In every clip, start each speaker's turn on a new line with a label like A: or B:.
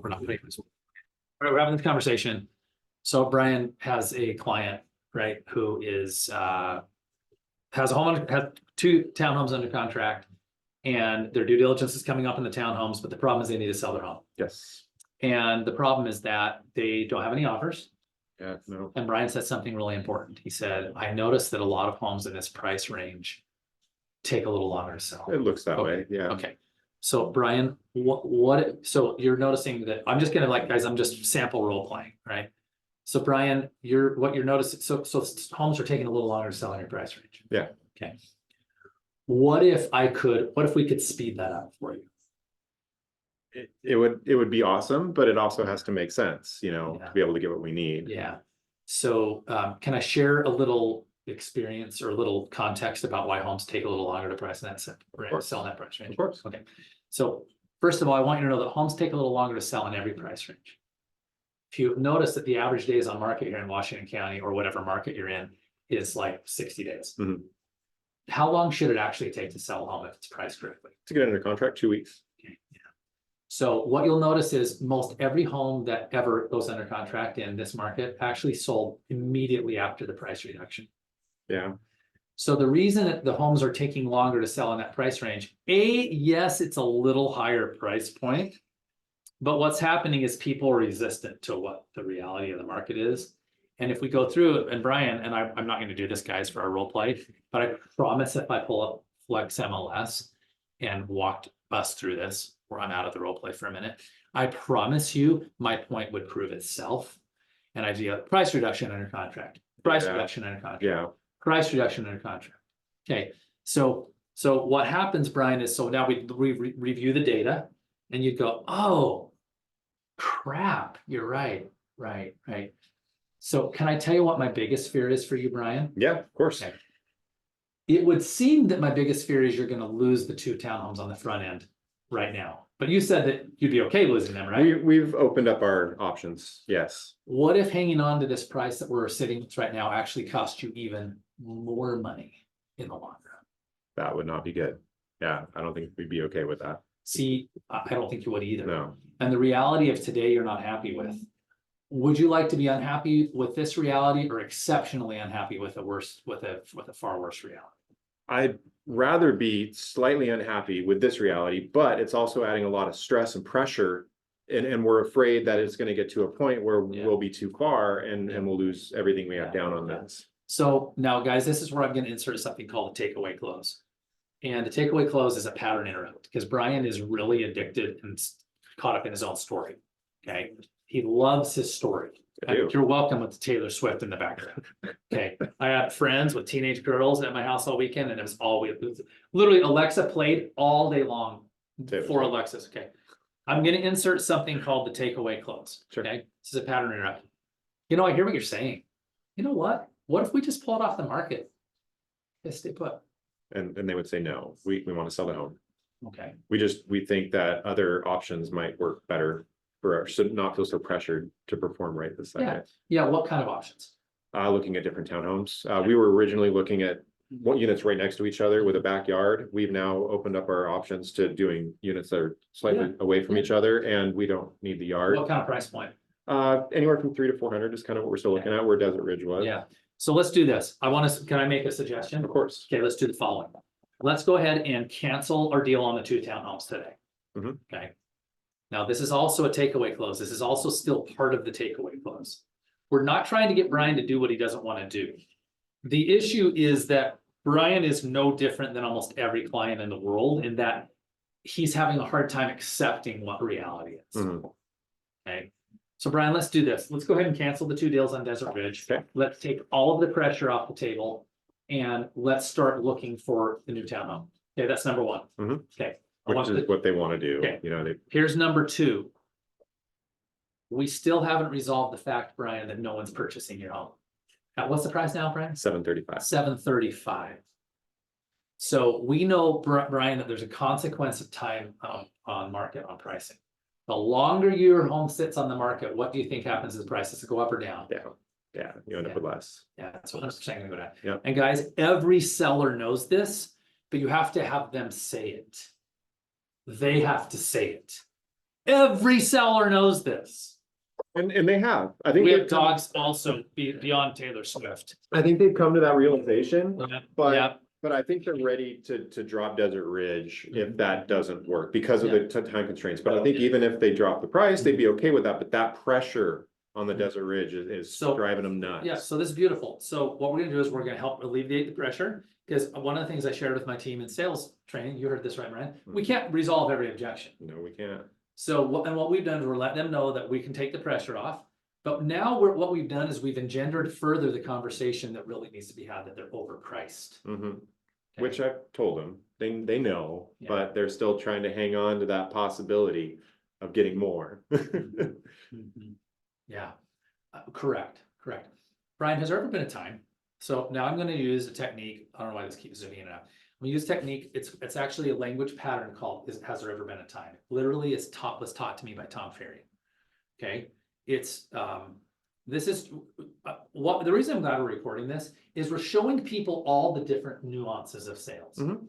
A: we're not putting this. We're having this conversation. So Brian has a client, right, who is has two townhomes under contract, and their due diligence is coming up in the townhomes, but the problem is they need to sell their home.
B: Yes.
A: And the problem is that they don't have any offers.
B: Yeah, no.
A: And Brian said something really important. He said, I noticed that a lot of homes in this price range take a little longer to sell.
B: It looks that way, yeah.
A: Okay. So Brian, so you're noticing that I'm just gonna guys, I'm just sample role playing, right? So Brian, what you're noticing, so homes are taking a little longer to sell in your price range.
B: Yeah.
A: Okay. What if we could speed that up for you?
B: It would be awesome, but it also has to make sense, to be able to get what we need.
A: Yeah. So can I share a little experience or a little context about why homes take a little longer to sell in that price range?
B: Of course.
A: Okay. So first of all, I want you to know that homes take a little longer to sell in every price range. If you notice that the average days on market here in Washington County or whatever market you're in is like 60 days.
B: Mm-hmm.
A: How long should it actually take to sell a home if it's priced correctly?
B: To get under contract, 2 weeks.
A: Okay. Yeah. So what you'll notice is most every home that ever goes under contract in this market actually sold immediately after the price reduction.
B: Yeah.
A: So the reason that the homes are taking longer to sell in that price range, yes, it's a little higher price point, but what's happening is people are resistant to what the reality of the market is. And if we go through it, and Brian, and I'm not going to do this, guys, for our role play, but I promise if I pull up Flex MLS and walked us through this, where I'm out of the role play for a minute, I promise you my point would prove itself. And I do price reduction under contract, price reduction under contract.
B: Yeah.
A: Price reduction under contract. Okay, so what happens, Brian, is so now we review the data and you go, oh, crap, you're right. So can I tell you what my biggest fear is for you, Brian?
B: Yeah, of course.
A: Okay. It would seem that my biggest fear is you're going to lose the two townhomes on the front end right now. But you said that you'd be okay losing them, right?
B: We've opened up our options, yes.
A: What if hanging on to this price that we're sitting with right now actually cost you even more money in the long run?
B: That would not be good. Yeah, I don't think we'd be okay with that.
A: See, I don't think you would either.
B: No.
A: And the reality of today you're not happy with. Would you like to be unhappy with this reality or exceptionally unhappy with a far worse reality?
B: I'd rather be slightly unhappy with this reality, but it's also adding a lot of stress and pressure. And we're afraid that it's going to get to a point where we'll be too far and we'll lose everything we have down on this.
A: So now, guys, this is where I'm going to insert something called a takeaway close. And the takeaway close is a pattern interrupt because Brian is really addicted and caught up in his own story. Okay. He loves his story. You're welcome with Taylor Swift in the background. Okay. I had friends with teenage girls at my house all weekend, and it was literally Alexa played all day long for Alexis. Okay. I'm going to insert something called the takeaway close.
B: Sure.
A: Okay. This is a pattern interrupt. I hear what you're saying. You know what? What if we just pull it off the market? Yes, stay put.
B: And they would say, no, we want to sell the home.
A: Okay.
B: We think that other options might work better for us, so not feel so pressured to perform right this second.
A: Yeah. What kind of options?
B: Looking at different townhomes. We were originally looking at units right next to each other with a backyard. We've now opened up our options to doing units that are slightly away from each other, and we don't need the yard.
A: What kind of price point?
B: Anywhere from 300 to 400 is kind of what we're still looking at, where Desert Ridge was.
A: Yeah. So let's do this. Can I make a suggestion?
B: Of course.
A: Okay, let's do the following. Let's go ahead and cancel our deal on the two townhomes today.
B: Mm-hmm.
A: Okay. Now, this is also a takeaway close. This is also still part of the takeaway close. We're not trying to get Brian to do what he doesn't want to do. The issue is that Brian is no different than almost every client in the world in that he's having a hard time accepting what reality is.
B: Mm-hmm.
A: Okay. So Brian, let's do this. Let's go ahead and cancel the two deals on Desert Ridge.
B: Okay.
A: Let's take all of the pressure off the table and let's start looking for the new townhome. Okay, that's number one.
B: Mm-hmm.
A: Okay.
B: Which is what they want to do.
A: Okay. Here's number two. We still haven't resolved the fact, Brian, that no one's purchasing your home. What's the price now, Brian?
B: $735.
A: $735. So we know, Brian, that there's a consequence of time on market on pricing. The longer your home sits on the market, what do you think happens as prices go up or down?
B: Yeah, you end up with less.
A: Yeah, that's 100% going to go down.
B: Yeah.
A: And guys, every seller knows this, but you have to have them say it. They have to say it. Every seller knows this.
B: And they have, I think
A: We have
B: they've come,
A: dogs also beyond Taylor Swift.
B: I think they've come to that realization,
A: Yeah.
B: but I think they're ready to drop Desert Ridge if that doesn't work because of
A: Yeah.
B: the time constraints. But I think even if they drop the price, they'd be okay with that, but that pressure on the Desert Ridge is
A: So-
B: driving them nuts.
A: Yeah, so this is beautiful. So what we're gonna do is we're gonna help alleviate the pressure, because one of the things I shared with my team in sales training, you heard this right, Ryan? We can't resolve every objection.
B: No, we can't.
A: So what we've done is we're letting them know that we can take the pressure off. But now what we've done is we've engendered further the conversation that really needs to be had, that they're overpriced.
B: Mhm.
A: Okay?
B: Which I've told them, they know,
A: Yeah.
B: but they're still trying to hang on to that possibility of getting more.
A: Mhm. Yeah, correct. Brian, has there ever been a time? So now I'm gonna use a technique, I don't know why this keeps zooming in and out. I'm gonna use a technique, it's actually a language pattern called, has there ever been a time? Literally, was taught to me by Tom Ferry. Okay, it's, this is, what, the reason I'm glad we're recording this is we're showing people all the different nuances of sales.
B: Mhm.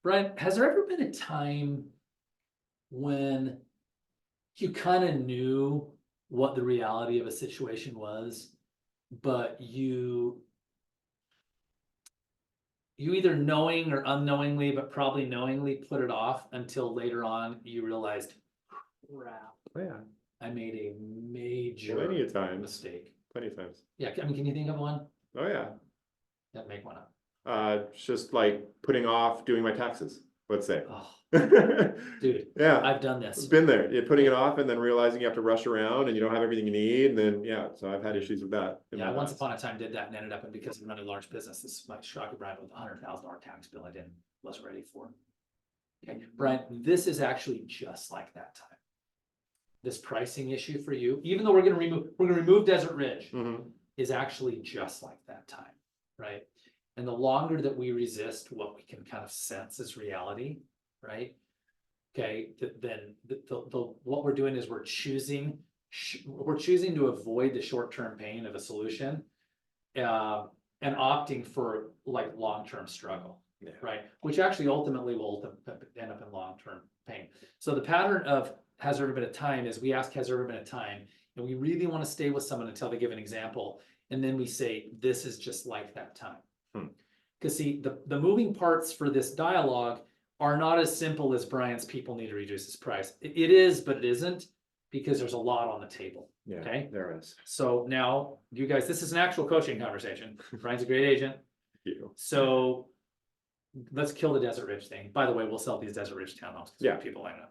A: Brian, has there ever been a time when you kind of knew what the reality of a situation was, but you either knowing or unknowingly, but probably knowingly put it off until later on you realized, crap,
B: Oh, yeah,
A: I made a major
B: plenty of times,
A: mistake.
B: plenty of times.
A: Yeah, I mean, can you think of one?
B: Oh, yeah.
A: Yeah, make one up.
B: It's just like putting off doing my taxes, let's say.
A: Oh,
B: Yeah,
A: dude, I've done this.
B: been there. You're putting it off and then realizing you have to rush around and you don't have everything you need, and then, yeah, so I've had issues with that. in
A: Yeah,
B: my
A: once
B: past.
A: upon a time did that and ended up, and because I'm running a large business, this might shock you, Brian, with a $100,000 tax bill I wasn't ready for. Okay, Brian, this is actually just like that time. This pricing issue for you, even though we're gonna remove Desert Ridge,
B: Mhm.
A: is actually just like that time, right? And the longer that we resist what we can kind of sense as reality, right? Okay, then what we're doing is we're choosing to avoid the short-term pain of a solution, and opting for like long-term struggle,
B: Yeah.
A: right? Which actually ultimately will end up in long-term pain. So the pattern of has there ever been a time is we ask, has there ever been a time? And we really want to stay with someone until they give an example. And then we say, this is just like that time. Because see, the moving parts for this dialogue are not as simple as Brian's people need to reduce his price. It is, but it isn't, because there's a lot on the table.
B: Yeah,
A: Okay.
B: there is.
A: So now, you guys, this is an actual coaching conversation. Brian's a great agent.
B: You.
A: So let's kill the Desert Ridge thing. By the way, we'll sell these Desert Ridge townhomes.
B: Yeah.
A: People I know.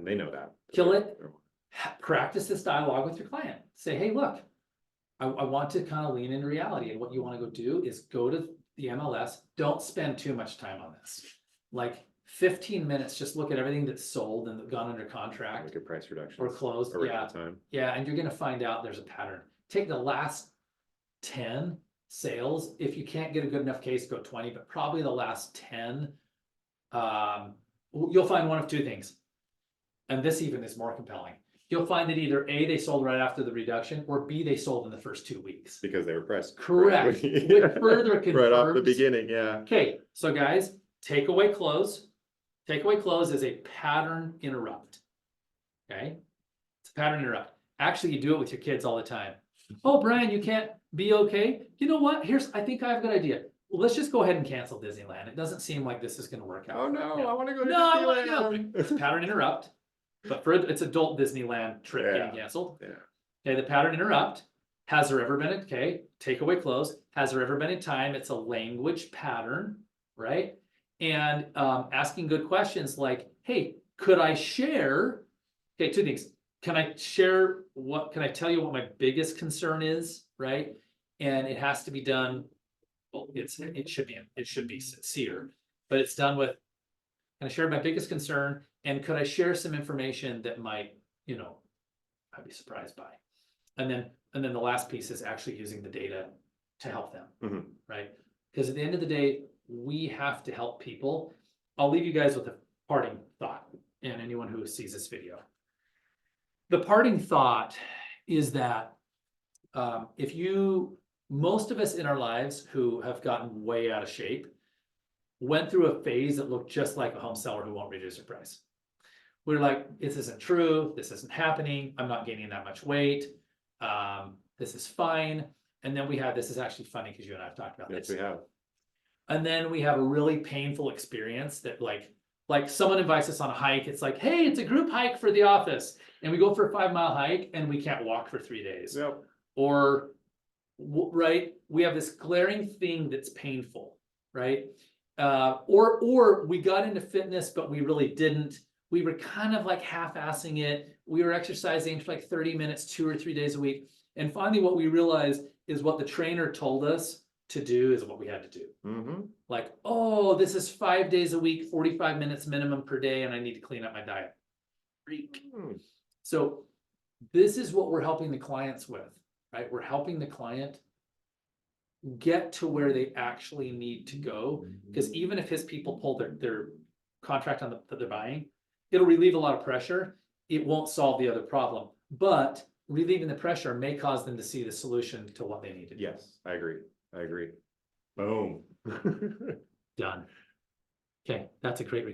B: They know that.
A: Kill it. Practice this dialogue with your client. Say, hey, look, I want to kind of lean into reality. And what you want to go do is go to the MLS. Don't spend too much time on this. Like 15 minutes, just look at everything that's sold and gone under contract
B: Look at price reductions.
A: or closed.
B: around
A: Yeah.
B: the time.
A: Yeah. And you're going to find out there's a pattern. Take the last 10 sales. If you can't get a good enough case, go 20, but probably the last 10. You'll find one of two things. And this even is more compelling. You'll find that either A, they sold right after the reduction, or B, they sold in the first 2 weeks.
B: Because they were pressed.
A: Correct.
B: Right.
A: Which further
B: Right off the
A: confirms-
B: beginning, yeah.
A: Okay, so guys, takeaway close. Takeaway close is a pattern interrupt. Okay? It's a pattern interrupt. Actually, you do it with your kids all the time. Oh, Brian, you can't be okay? You know what? I think I have a good idea. Well, let's just go ahead and cancel Disneyland. It doesn't seem like this is gonna work out.
B: Oh, no, I wanna go to
A: No, I wanna go.
B: Disneyland.
A: It's a pattern interrupt, but for it's adult Disneyland trip getting canceled.
B: Yeah.
A: Okay, the pattern interrupt. Has there ever been takeaway close. Has there ever been a time? It's a language pattern, right? And asking good questions like, hey, could I share? Okay, two things. Can I tell you what my biggest concern is, right? And it has to be done. Well, it should be sincere, but it's done with, can I share my biggest concern? And could I share some information that might, I'd be surprised by. And then the last piece is actually using the data to help them,
B: Mhm.
A: right? Because at the end of the day, we have to help people. I'll leave you guys with a parting thought, and anyone who sees this video. The parting thought is that most of us in our lives who have gotten way out of shape went through a phase that looked just like a home seller who won't reduce their price. we're like, this isn't true, this isn't happening, I'm not gaining that much weight. This is fine. And then we have, this is actually funny because you and I have talked about
B: Yes,
A: this.
B: we have.
A: And then we have a really painful experience that like someone invites us on a hike. It's like, hey, it's a group hike for the office. And we go for a 5 mile hike and we can't walk for 3 days.
B: Yep.
A: Or, right, we have this glaring thing that's painful, right? Or we got into fitness, but we really didn't. We were kind of like half-assing it. We were exercising for like 30 minutes, 2 or 3 days a week. And finally, what we realized is what the trainer told us to do is what we had to do.
B: Mm-hmm.
A: Like, oh, this is 5 days a week, 45 minutes minimum per day, and I need to clean up my diet. Freak. So this is what we're helping the clients with, right? We're helping the client get to where they actually need to go. Because even if his people pull their contract on that they're buying, it'll relieve a lot of pressure. It won't solve the other problem, but relieving the pressure may cause them to see the solution to what they need to do.
B: Yes, I agree. I agree. Boom.
A: Done. Okay, that's a great